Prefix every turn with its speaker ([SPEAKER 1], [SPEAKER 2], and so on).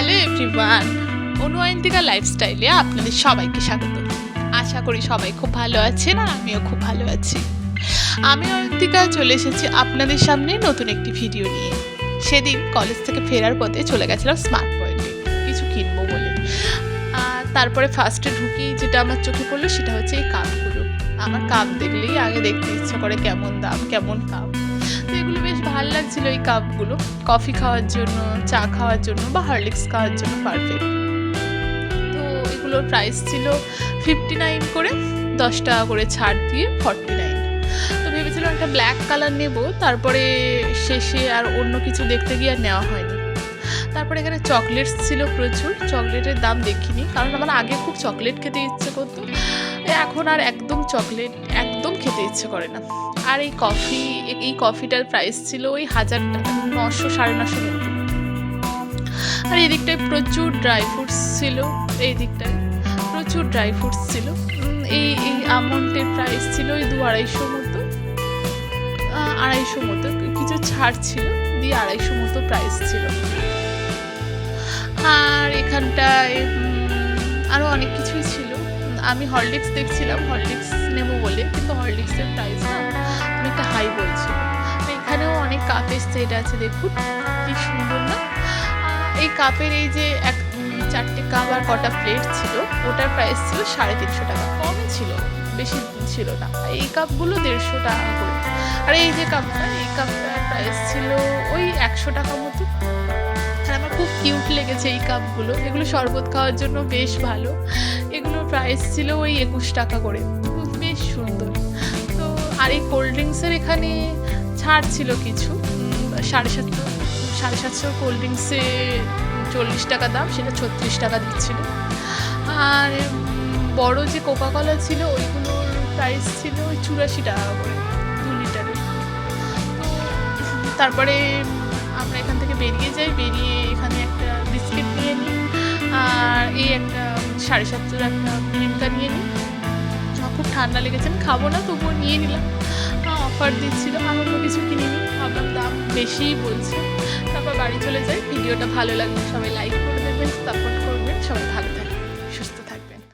[SPEAKER 1] Hello everyone, অনুয়ন্তিকা লাইফস্টাইলে আপনাদের সবাইকে স্বাগত। আশা করি সবাই খুব ভালো আছেন আর আমিও খুব ভালো আছি। আমি অয়ন্তিকা চলে এসেছি আপনাদের সামনে নতুন একটি ভিডিও নিয়ে। সেদিন কলেজ থেকে ফেরার পথে চলে গেছিলাম স্মার্ট পয়েন্টে কিছু কিনবো বলে। আর তারপরে ফার্স্টে ঢুকেই যেটা আমার চোখে পড়লো সেটা হচ্ছে এই কাপগুলো। আমার কাপ দেখলেই আগে দেখতে ইচ্ছে করে কেমন দাম, কেমন কাপ। তো এগুলো বেশ ভালো লাগছিলো এই কাপগুলো, কফি খাওয়ার জন্য, চা খাওয়ার জন্য বা হরলিক্স খাওয়ার জন্য পারফেক্ট। তো এগুলোর প্রাইস ছিল 59 করে, 10 টাকা করে ছাড় দিয়ে 49। তো ভেবেছিলাম একটা ব্ল্যাক কালার নেব, তারপরে শেষে আর অন্য কিছু দেখতে গিয়ে আর নেওয়া হয়নি। তারপরে এখানে চকলেটস ছিল প্রচুর, চকলেটের দাম দেখিনি কারণ আমার আগে খুব চকলেট খেতে ইচ্ছে করতো, এখন আর একদম চকলেট একদম খেতে ইচ্ছে করে না। আর এই কফিটার প্রাইস ছিল ওই 1000 টাকা, 900 950 মতো। আর এই দিকটায় প্রচুর ড্রাই ফ্রুটস ছিল, এই দিকটায় প্রচুর ড্রাই ফ্রুটস ছিল। এই আমন্ডের প্রাইস ছিল ওই 200-250 মতো, 250 মতো কিছু ছাড় ছিল দিয়ে 250 মতো প্রাইস ছিল। আর এখানটায় আরও অনেক কিছুই ছিল। আমি হরলিক্স দেখছিলাম, হরলিক্স নেবো বলে, কিন্তু হরলিক্সের প্রাইস না অনেকটা হাই বলছিল। এখানেও অনেক কাপের সেট আছে, দেখুন কি সুন্দর না। এই কাপের এই যে 4টে কাপ আর কটা প্লেট ছিল, ওটার প্রাইস ছিল 350 টাকা, কমই ছিল, বেশি ছিল না। এই কাপগুলো 150 টাকা করে। আর এই যে কাপটা, এই কাপটার প্রাইস ছিল ওই 100 টাকা মতো। আর আমার খুব কিউট লেগেছে এই কাপগুলো, এগুলো শরবত খাওয়ার জন্য বেশ ভালো। এগুলোর প্রাইস ছিল ওই 21 টাকা করে, বেশ সুন্দর। তো আর এই কোল্ড ড্রিঙ্কসের এখানে ছাড় ছিল কিছু, 750 কোল্ড ড্রিঙ্কসে 40 টাকা দাম, সেটা 36 টাকা দিচ্ছিল। আর বড় যে কোকা কলা ছিল ওইগুলোর প্রাইস ছিল ওই 84 টাকা করে 2 লিটারের। তো তারপরে আমরা এখান থেকে বেরিয়ে যাই, বেরিয়ে এখানে একটা বিস্কিট নিয়ে নিই আর এই একটা 750 একটা লিমকা নিয়ে নিই। আমার খুব ঠান্ডা লেগেছে, আমি খাবো না তবুও নিয়ে নিলাম, অফার দিচ্ছিল। আর অন্য কিছু কিনে নিই, ভাবলাম দাম বেশিই বলছে। তারপর বাড়ি চলে যাই। ভিডিওটা ভালো লাগলে সবাই লাইক করে দেবেন, সাপোর্ট করবেন, সবাই ভালো থাকবেন।